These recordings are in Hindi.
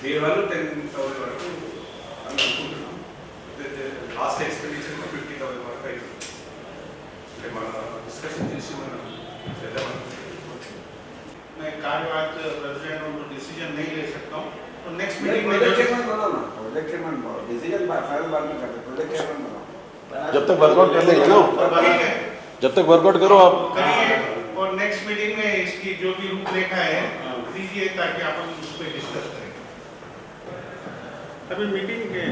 దీని వల్ల 10,000 వరకు అని అనుకుంటున్నాం. లాస్ట్ ఎక్స్పెండిచర్ 50,000 వరకు అవుతుంది. అంటే మన డిస్కషన్ చేసి మనం చేద్దాం అనుకుంటున్నాం. मैं कार्यवाहक प्रेसिडेंट हूँ तो डिसीजन नहीं ले सकता हूँ, तो नेक्स्ट मीटिंग में प्रोजेक्ट चेयरमैन बनाओ ना, प्रोजेक्ट चेयरमैन बनाओ, डिसीजन फाइनल बाद में करते, प्रोजेक्ट चेयरमैन बनाओ। जब तक वर्कआउट कर लेंगे ना, ठीक है, जब तक वर्कआउट करो आप करिए और नेक्स्ट मीटिंग में इसकी जो भी रूपरेखा है दीजिए ताकि अपन उस पर डिस्कस करें। अभी मीटिंग के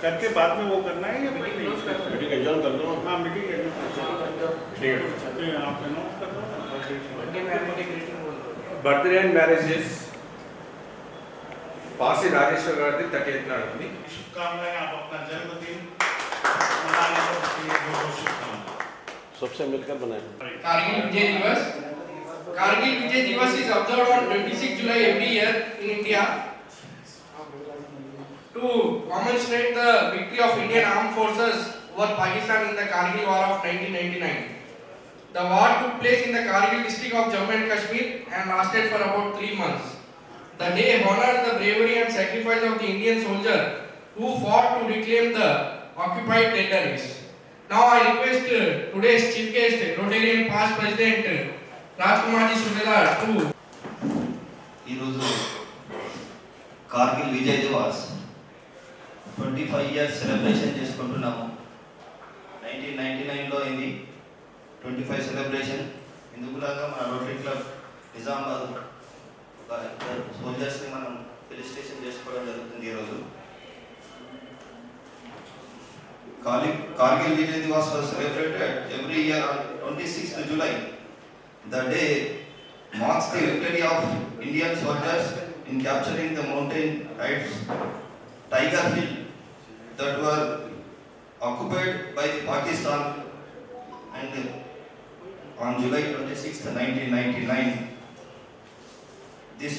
करके बाद में वो करना है या मीटिंग एडजॉर्न कर दो। हाँ मीटिंग ठीक है, आप अनाउंस कर दो। బర్త్డే అండ్ మ్యారేజెస్ పాసి నాగేశ్వర్ గారిది 38 నాడు. शुभकामनाएं, आप अपना जन्मदिन मनाने के लिए बहुत शुभकामनाएं। सबसे मिलकर बनाए। Kargil Vijay Divas. Kargil Vijay Divas is observed on 26 July every year in India to commemorate the victory of Indian Armed Forces over Pakistan in the Kargil War of 1999. The war took place in the Kargil district of Jammu and Kashmir and lasted for about 3 months. The day honored the bravery and sacrifice of the Indian soldier who fought to reclaim the occupied territories. Now I request today's chief guest, Rotarian past president Rajkumarji Sudela to ఈరోజు కార్గిల్ విజయ్ దివాస్ 25 ఇయర్స్ సెలబ్రేషన్ చేసుకుంటున్నాము. 1999లో అయింది 25 సెలబ్రేషన్. ఇందుకులాగా మన రోటరీ క్లబ్ నిజామాబాద్ ఒక సోల్జర్స్ని మనం ఫెలిసిటేషన్ చేసుకోవడం జరుగుతుంది. ఈరోజు Kargil Vijay Divas was celebrated every year on 26th July. The day marks the victory of Indian soldiers in capturing the mountain heights Tiger Hill that were occupied by Pakistan, and on July 26th, 1999. This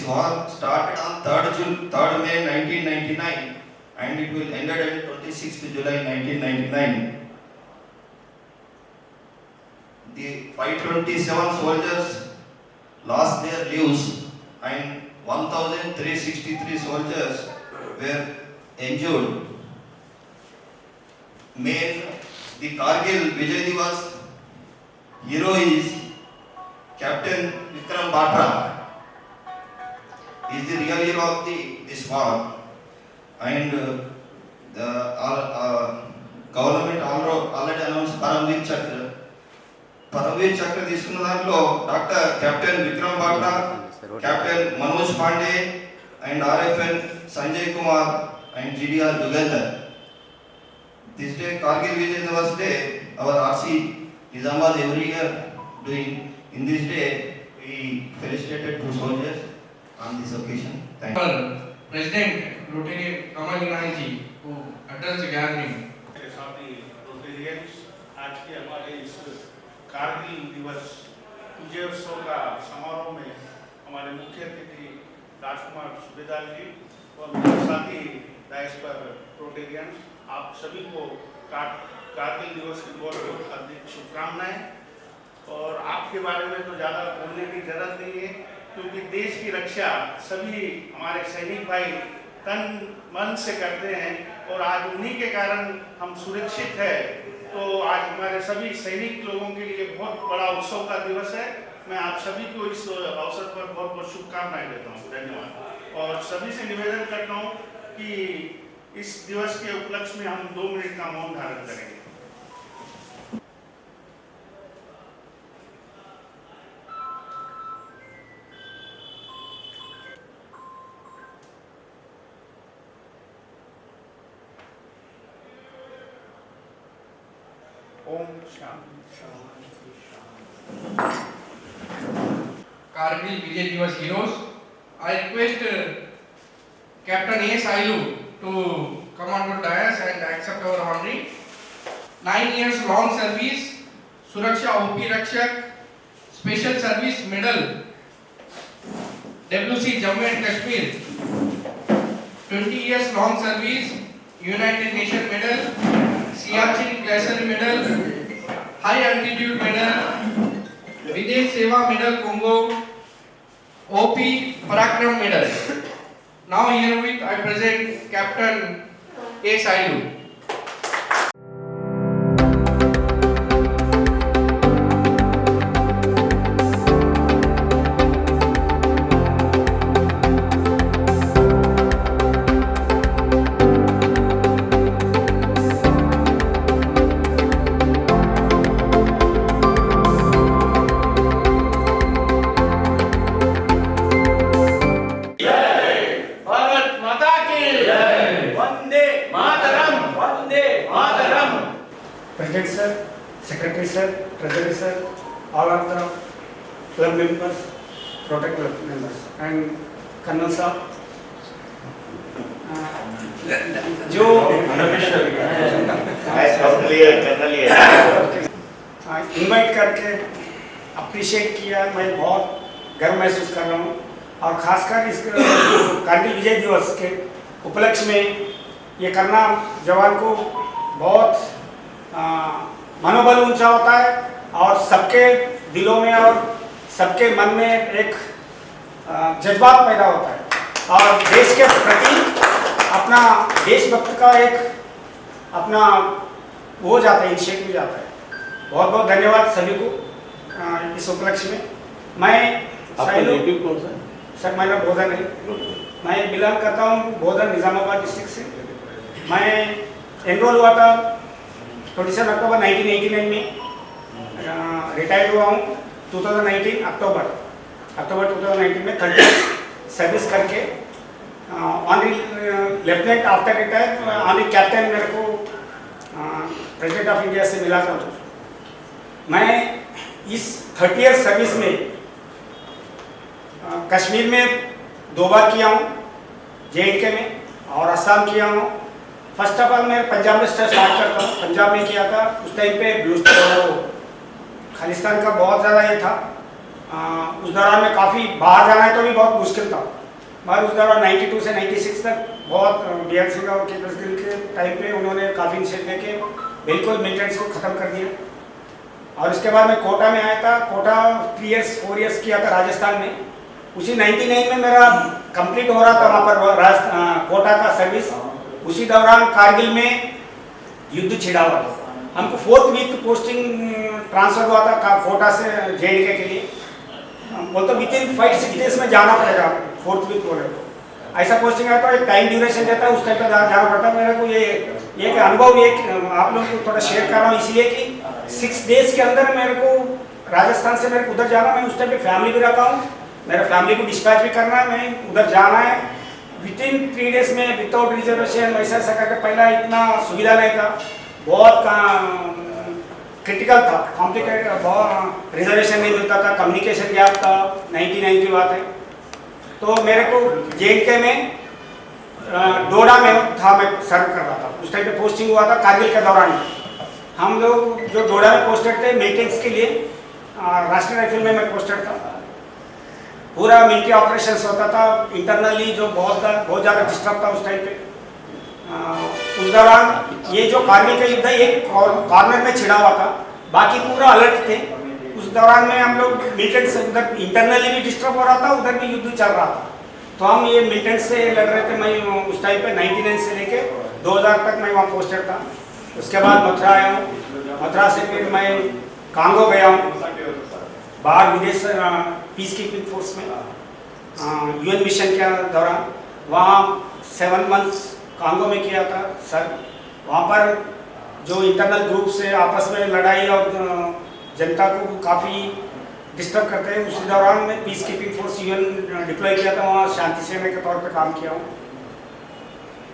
war started on 3rd May 1999 and it will ended on 26th July 1999. The 527 soldiers lost their lives and 1,363 soldiers were injured. The Kargil Vijay Divas hero is Captain Vikram Batra. He is the real hero of this war, and the government already announced Paramveer Chakra. Paramveer Chakra తీసుకున్న దాంట్లో doctor captain Vikram బాట్రా, captain Manoj Pandey and RFN Sanjay Kumar and GDR together. This day, Kargil Vijay Divas Day, our RC Nizamabad every year doing. In this day, we felicitated 2 soldiers on this occasion. Thank you. President Rotary Kamal Ginani who addressed the gathering. मेरे साथी रोटेरियंस, आज के हमारे इस कारगिल दिवस विजयोत्सव का समारोह में हमारे मुख्य अतिथि राजकुमार सुबेदार जी और मेरे साथी डायस पर रोटेरियंस, आप सभी को कारगिल दिवस की बहुत बहुत हार्दिक शुभकामनाएं। और आपके बारे में तो ज़्यादा बोलने की जरूरत नहीं है, क्योंकि देश की रक्षा सभी हमारे सैनिक भाई तन मन से करते हैं और आज उन्हीं के कारण हम सुरक्षित है। तो आज हमारे सभी सैनिक लोगों के लिए बहुत बड़ा उत्सव का दिवस है। मैं आप सभी को इस अवसर पर बहुत बहुत शुभकामनाएं देता हूँ। धन्यवाद। और सभी से निवेदन करता हूँ कि इस दिवस के उपलक्ष्य में हम 2 मिनट का मौन धारण करेंगे। Om Shanti. Kargil Vijay Divas heroes. I request Captain A. Sailu to come on to dais and accept our honorary. 9 years long service, Suraksha OP Rakshak, Special Service Medal, WC Jammu and Kashmir. 20 years long service, United Nations Medal, Siachen Glacier Medal, High Altitude Medal, Videsh Seva Medal Congo, OP Parakram Medal. Now herewith I present Captain A. Sailu. President sir, Secretary sir, Treasury sir, all of the club members, protect club members, and Colonel sir, जो इनवाइट करके अप्रिशिएट किया, मैं बहुत गर्व महसूस कर रहा हूँ। और खासकर इस कारगिल विजय दिवस के उपलक्ष्य में ये करना जवान को बहुत मनोबल ऊंचा होता है और सबके दिलों में और सबके मन में एक जज्बात पैदा होता है और देश के प्रति अपना देशभक्त का एक अपना वो जाता है, इनिशिएटिव जाता है। बहुत बहुत धन्यवाद सभी को इस उपलक्ष्य में। मैं नेटिव कौन सा है? सर मेरा बोधन है, मैं बिलोंग करता हूँ बोधन निज़ामाबाद डिस्ट्रिक्ट से। मैं एनरोल हुआ था 27 अक्टूबर 1989 में, रिटायर्ड हुआ हूँ 2019 अक्टूबर 2019 में 30 सर्विस करके honorary lieutenant after retire honorary captain मेरे को प्रेसिडेंट ऑफ इंडिया से मिला था। मैं इस 30 ईयर सर्विस में कश्मीर में 2 बार किया हूँ, JNK में और असम किया हूँ। फर्स्ट ऑफ ऑल मैं पंजाब में स्टार्ट करता हूँ। पंजाब में किया था, उस टाइम पे खालिस्तान का बहुत ज़्यादा ये था। उस दौरान में काफ़ी बाहर जाना है तो भी बहुत मुश्किल था, मगर उस दौरान 92 से 96 तक बहुत BR सिंह और के प्रेसिडेंट के टाइम पे उन्होंने काफ़ी इनिशिएटिव लेके बिल्कुल मिलिटेंट्स को ख़त्म कर दिया। और इसके बाद मैं कोटा में आया था, कोटा 4 ईयर्स किया था राजस्थान में। उसी 99 में मेरा कंप्लीट हो रहा था वहाँ पर कोटा का सर्विस। उसी दौरान कारगिल में युद्ध छिड़ा हुआ था। हमको 4th वीक पोस्टिंग ट्रांसफर हुआ था कोटा से JNK के लिए। बोलते विद इन 5-6 डेज में जाना पड़ेगा 4th वीक बोले तो ऐसा पोस्टिंग है, तो एक टाइम ड्यूरेशन रहता है, उस टाइम पर जाना पड़ता है। मेरे को ये अनुभव आप लोगों को थोड़ा शेयर कर रहा हूँ इसलिए कि 6 डेज के अंदर मेरे को राजस्थान से मेरे को उधर जाना। मैं उस टाइम पे फैमिली भी रखा हूँ, मेरा फैमिली को डिस्पैच भी करना है, मैं उधर जाना है। विद इन 3 डेज में विदाउट रिजर्वेशन वैसा ऐसा करके, पहला इतना सुविधा नहीं था, बहुत क्रिटिकल था, कॉम्प्लिकेटेड, बहुत रिजर्वेशन नहीं मिलता था, कम्युनिकेशन गैप था। 99 की बात है। तो मेरे को JNK में डोडा में था, मैं सर्व कर रहा था। उस टाइम पे पोस्टिंग हुआ था कारगिल के दौरान। हम लोग जो डोडा में पोस्टेड थे मिलिटेंट्स के लिए, राष्ट्रीय राइफल में मैं पोस्टेड था। पूरा मिलिट्री ऑपरेशंस होता था, इंटरनली जो बहुत ज़्यादा डिस्टर्ब था उस टाइम पे। उस दौरान ये जो कारगिल का युद्ध एक कॉर्नर में छिड़ा हुआ था, बाकी पूरा अलर्ट थे। उस दौरान में हम लोग मिलिटेंट से उधर इंटरनली भी डिस्टर्ब हो रहा था, उधर भी युद्ध चल रहा था। तो हम ये मिलिटेंट से लड़ रहे थे। मैं उस टाइम पे 99 से लेके 2000 तक मैं वहाँ पोस्टेड था। उसके बाद मथुरा आया हूँ, मथुरा से फिर मैं कांगो गया हूँ, बाहर विदेश पीस कीपिंग फोर्स में UN मिशन के दौरान। वहाँ 7 मंथ्स कांगो में किया था सर। वहाँ पर जो इंटरनल ग्रुप से आपस में लड़ाई और जनता को काफ़ी डिस्टर्ब करते हैं, उसी दौरान मैं peace keeping force UN deploy किया था, वहाँ शांति सेना के तौर पर काम किया हूँ।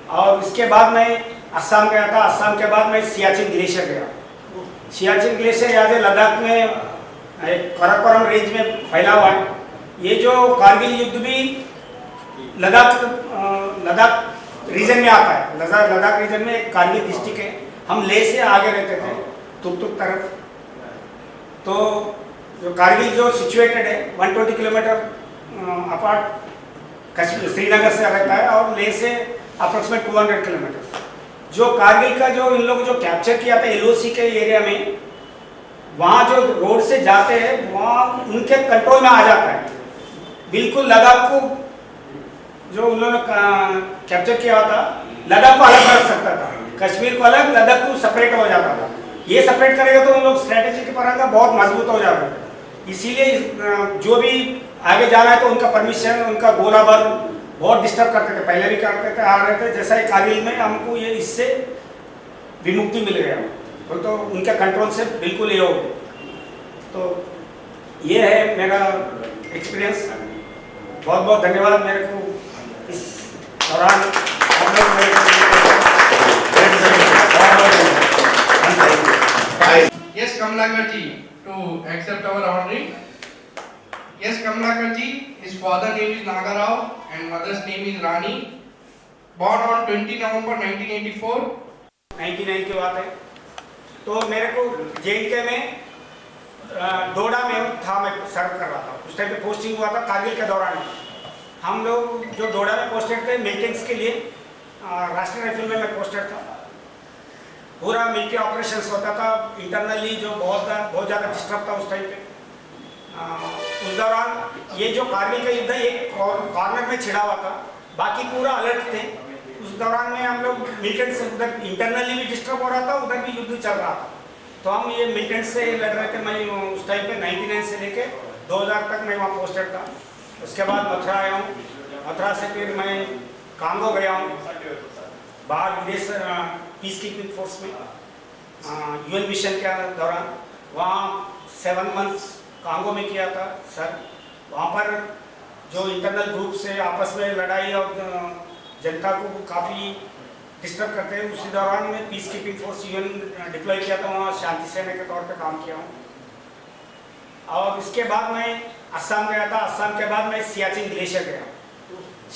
और इसके बाद मैं असम गया था। असम के बाद मैं सियाचिन ग्लेशियर गया। सियाचिन ग्लेशियर याद है लद्दाख में एक काराकोरम रेंज में फैला हुआ है। ये जो कारगिल युद्ध भी लद्दाख रीजन में आता है। लद्दाख रीजन में एक कारगिल डिस्ट्रिक्ट है। हम लेह से आगे रहते थे तुर्क तरफ। तो जो कारगिल जो सिचुएटेड है 120 किलोमीटर अपार्ट कश्मीर श्रीनगर से रहता है और लेह से अप्रोक्सीमेट 200 किलोमीटर। जो कारगिल का जो इन लोग जो कैप्चर किया था LOC के एरिया में, वहाँ जो रोड से जाते हैं वहाँ उनके कंट्रोल में आ जाता है। बिल्कुल लद्दाख को जो उन्होंने कैप्चर किया था, लद्दाख को अलग रख सकता था, कश्मीर को अलग, लद्दाख को सेपरेट हो जाता था। ये सेपरेट करेगा तो उन लोग स्ट्रेटेजी के परांगा बहुत मजबूत हो जाता है। इसीलिए जो भी आगे जाना है तो उनका परमिशन, उनका गोला बार बहुत डिस्टर्ब करते थे, पहले भी करते थे, आ रहे थे। जैसा ही कारगिल में हमको ये इससे विमुक्ति मिल गया, तो उनके कंट्रोल से बिल्कुल ये हो गया। तो ये है मेरा एक्सपीरियंस। बहुत बहुत धन्यवाद मेरे को इस दौरान Yes, Kamlakar ji, to accept our honorary. Yes, Kamlakar ji, his father name is Nagarao and mother's name is Rani. Born on 20 November 1984. 99 की बात है। तो मेरे को JNK में डोडा में था, मैं सर्व कर रहा था। उस टाइम पे पोस्टिंग हुआ था कारगिल के दौरान। हम लोग जो डोडा में पोस्टेड थे मिलिटेंट्स के लिए, राष्ट्रीय राइफल में मैं पोस्टेड था। पूरा मिलिट्री ऑपरेशंस होता था, इंटरनली जो बहुत ज़्यादा डिस्टर्ब था उस टाइम पे। उस दौरान ये जो कारगिल का युद्ध एक कॉर्नर में छिड़ा हुआ था, बाकी पूरा अलर्ट थे। उस दौरान में हम लोग मिलिटेंट से उधर इंटरनली भी डिस्टर्ब हो रहा था, उधर भी युद्ध चल रहा था। तो हम ये मिलिटेंट से लड़ रहे थे। मैं उस टाइम पे 99 से लेके 2000 तक मैं वहाँ पोस्टेड था। उसके बाद मथुरा आया हूँ, मथुरा से फिर मैं कांगो गया हूँ, बाहर विदेश पीस कीपिंग फोर्स में UN मिशन के दौरान। वहाँ 7 मंथ्स कांगो में किया था सर। वहाँ पर जो इंटरनल ग्रुप से आपस में लड़ाई और जनता को काफ़ी डिस्टर्ब करते हैं, उसी दौरान में peace keeping force UN deploy किया था, वहाँ शांति सेना के तौर पे काम किया हूँ। और इसके बाद मैं असम गया था। असम के बाद मैं सियाचिन ग्लेशियर गया।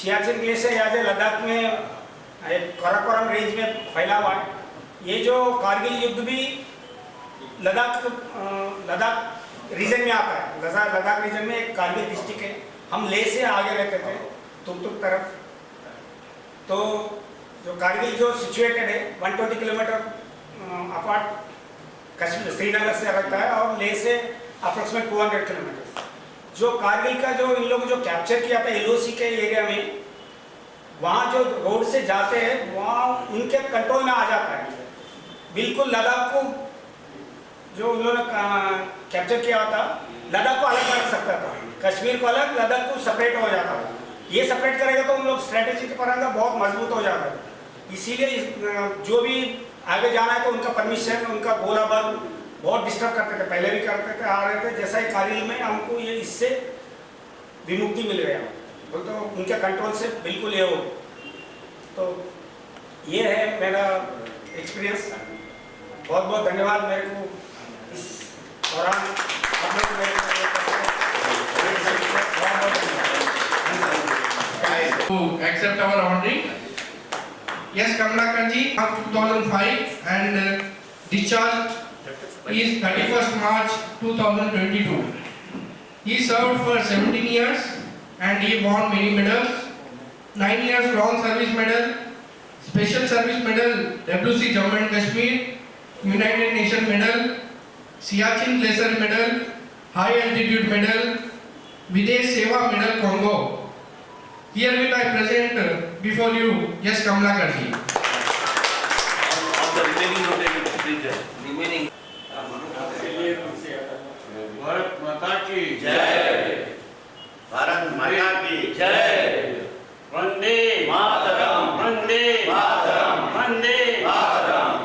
सियाचिन ग्लेशियर आज लद्दाख में एक काराकोरम रेंज में फैला हुआ है। ये जो कारगिल युद्ध भी लद्दाख रीजन में आता है। लद्दाख रीजन में एक कारगिल डिस्ट्रिक्ट है। हम लेह से आगे रहते थे, तुक तरफ। तो जो कारगिल जो सिचुएटेड है 120 किलोमीटर अपार्ट कश्मीर श्रीनगर से रहता है, और लेह से अप्रोक्सीमेट 200 किलोमीटर। जो कारगिल का जो इन लोगों जो कैप्चर किया था LOC के एरिया में, वहाँ जो रोड से जाते हैं वहाँ उनके कंट्रोल में आ जाता है। बिल्कुल लद्दाख को जो उन्होंने कैप्चर किया था, लद्दाख को अलग रख सकता था, कश्मीर को अलग, लद्दाख को सेपरेट हो जाता था। ये सेपरेट करेगा तो उन लोग स्ट्रेटेजी के परांगा बहुत मजबूत हो जाता है। इसीलिए जो भी आगे जाना है तो उनका परमिशन, उनका गोला बार बहुत डिस्टर्ब करते थे, पहले भी करते थे, आ रहे थे। जैसा ही कारगिल में हमको ये इससे विमुक्ति मिल गया, तो उनके कंट्रोल से बिल्कुल ये हो। तो ये है मेरा एक्सपीरियंस। बहुत बहुत धन्यवाद मेरे को इस दौरान To accept our honorary. Yes, Kamlakar ji, 2005 and discharged is 31st March 2022. He served for 17 years and he won many medals. 9 years long service medal, special service medal, WC Jammu and Kashmir, United Nations medal, Siachen Glacier medal, high altitude medal, Videsh Seva medal Congo. Herewith I present before you, yes, Kamlakar ji. Bharat माता की जय। भारत माता की जय। वंदे मातरम। वंदे मातरम। वंदे मातरम।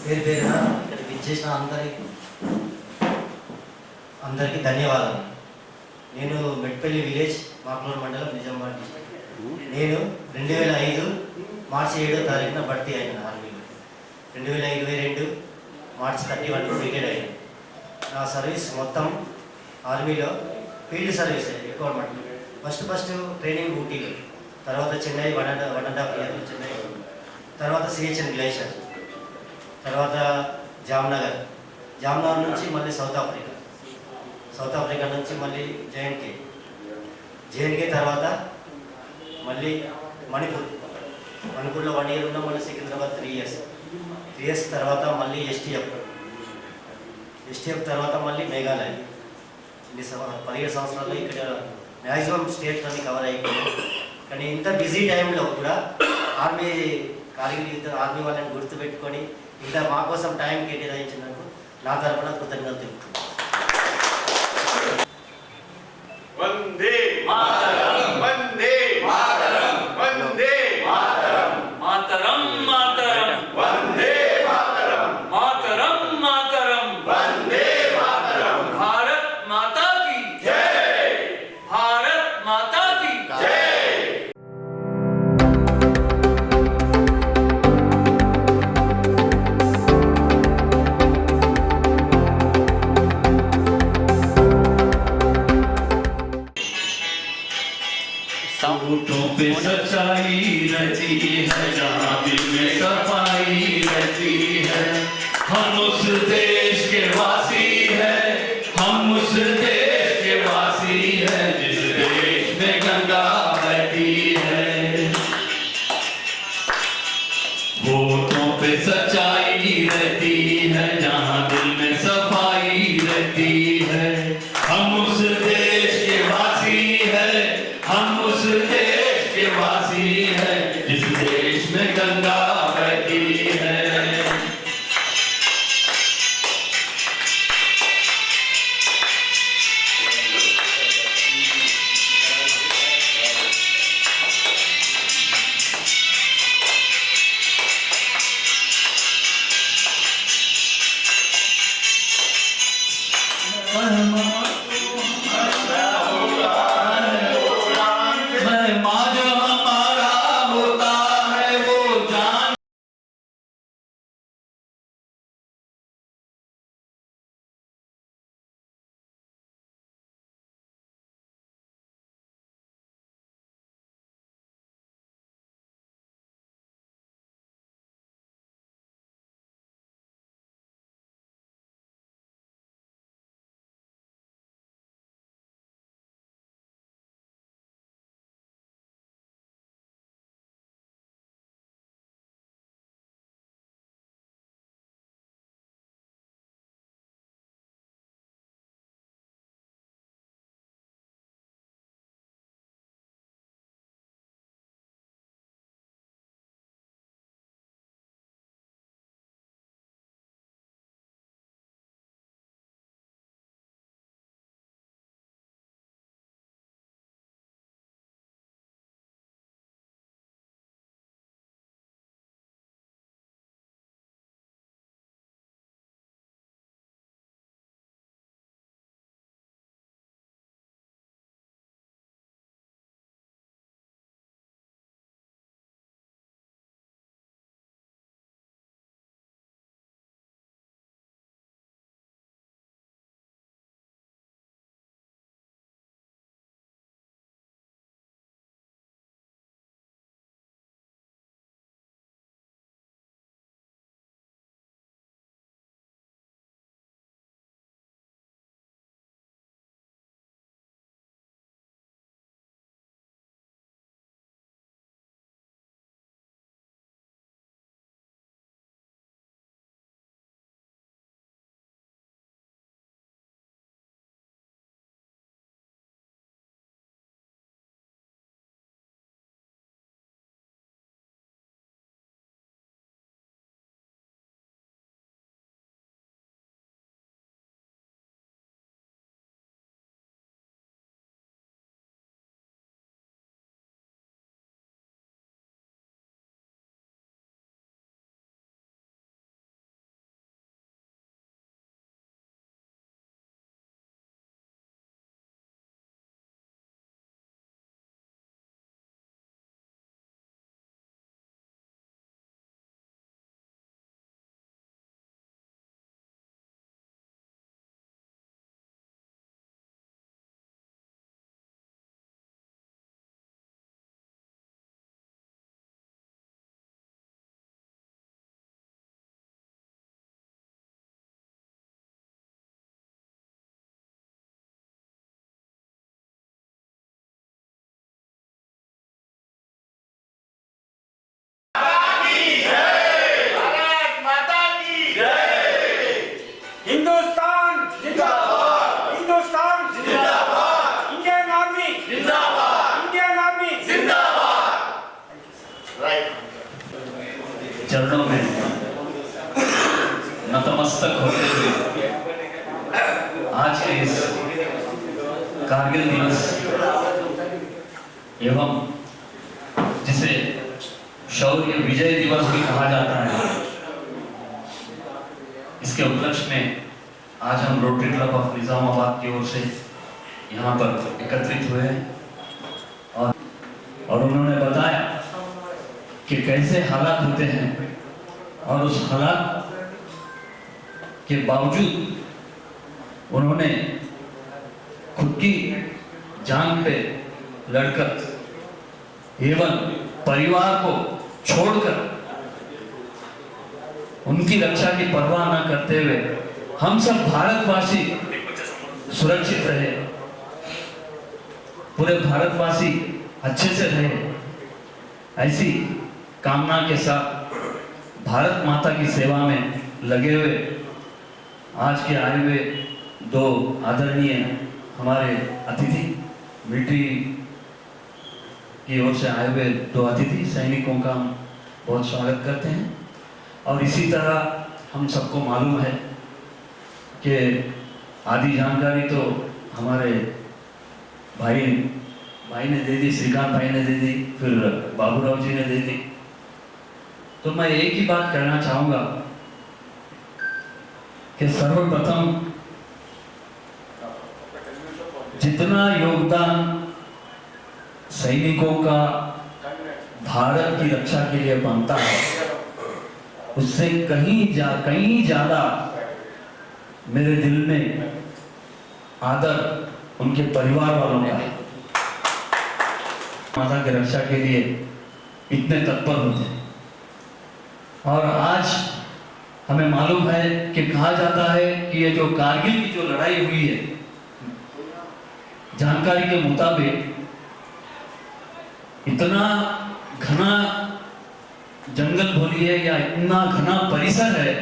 పేరు పేరున ఇక్కడికి విచ్చేసిన అందరికీ ధన్యవాదాలు. నేను మెట్పల్లి విలేజ్ మాక్లూరు మండలం నిజామాబాద్ డిస్ట్రిక్ట్. నేను 2005 మార్చి 7వ తారీఖున భర్తీ అయిన ఆర్మీలో. 2022 మార్చి 31 రిటైర్డ్ అయ్యాను. నా సర్వీస్ మొత్తం ఆర్మీలో ఫీల్డ్ సర్వీస్ ఎక్కువ మటుకు. ఫస్ట్ ట్రైనింగ్ ఊటీలో, తర్వాత చెన్నై 1.5 ఇయర్ చెన్నై, తర్వాత సిహెచ్ఎన్ గ్లేషియర్, తర్వాత జామ్నగర్ నుంచి మళ్ళీ సౌత్ ఆఫ్రికా నుంచి మళ్ళీ జేఎన్కే తర్వాత మళ్ళీ మణిపూర్ మణిపూర్లో 1 year ఉన్నాం, మళ్ళీ సికింద్రాబాద్ 3 years. 3 years తర్వాత మళ్ళీ ఎస్టీఎఫ్ తర్వాత మళ్ళీ మేఘాలయ. 17 సంవత్సరాల్లో ఇక్కడ మ్యాక్సిమం స్టేట్స్ అన్ని కవర్ అయిపోయాయి. కానీ ఇంత బిజీ టైంలో కూడా ఆర్మీ ఆర్మీ వాళ్ళని గుర్తుపెట్టుకొని ఇంత మా కోసం టైం కేటాయించినందుకు నా తరపున కృతజ్ఞతలు తెలుపుతున్నాను. వందే మాతరం వందే మాతరం వందే మాతరం మాతరం మాతరం వందే మాతరం మాతరం మాతరం వందే మాతరం भारत माता की जय भारत माता की जय होठों पे सच्चाई रहती है, जहाँ दिल में सफाई रहती है। हम उस देश के वासी है, हम उस देश के वासी है, जिस देश में गंगा बहती है। होठों पे सच्चाई रहती है, जहाँ दिल में सफाई रहती है। हम उस देश के वासी है, हम उस देश के वासी है, जिस देश में गंगा बहती है। चरणों में नतमस्तक होते हुए आज के इस कारगिल दिवस एवं जिसे शौर्य विजय दिवस भी कहा जाता है, इसके उपलक्ष्य में आज हम रोटरी क्लब ऑफ निजामाबाद की ओर से यहाँ पर एकत्रित हुए हैं और उन्होंने बताया कि कैसे हालात होते हैं और उस हालात के बावजूद उन्होंने खुद की जान पे लड़कर एवं परिवार को छोड़कर उनकी रक्षा की परवाह न करते हुए हम सब भारतवासी सुरक्षित रहे, पूरे भारतवासी अच्छे से रहे, ऐसी कामना के साथ भारत माता की सेवा में लगे हुए आज के आए हुए दो आदरणीय हमारे अतिथि, मिलिट्री की ओर से आए हुए दो अतिथि सैनिकों का हम बहुत स्वागत करते हैं। और इसी तरह हम सबको मालूम है कि आधी जानकारी तो हमारे भाई ने दे दी, श्रीकांत भाई ने दे दी, फिर बाबूराव जी ने दे दी। तो मैं एक ही बात कहना चाहूँगा कि सर्वप्रथम जितना योगदान सैनिकों का भारत की रक्षा के लिए बनता है, उससे कहीं ज्यादा मेरे दिल में आदर उनके परिवार वालों का है। माता की रक्षा के लिए इतने तत्पर होते हैं। और आज हमें मालूम है कि कहा जाता है कि ये जो कारगिल की जो लड़ाई हुई है, जानकारी के मुताबिक इतना घना जंगल बोलिए या इतना घना परिसर है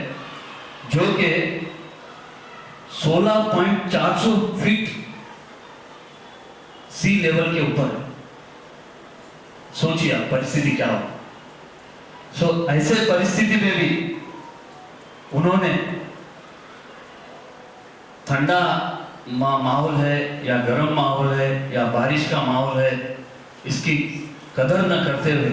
जो कि 16.400 फीट सी लेवल के ऊपर। सोचिए आप परिस्थिति क्या हो। ऐसे परिस्थिति में भी उन्होंने ठंडा माहौल है या गर्म माहौल है या बारिश का माहौल है, इसकी कदर न करते हुए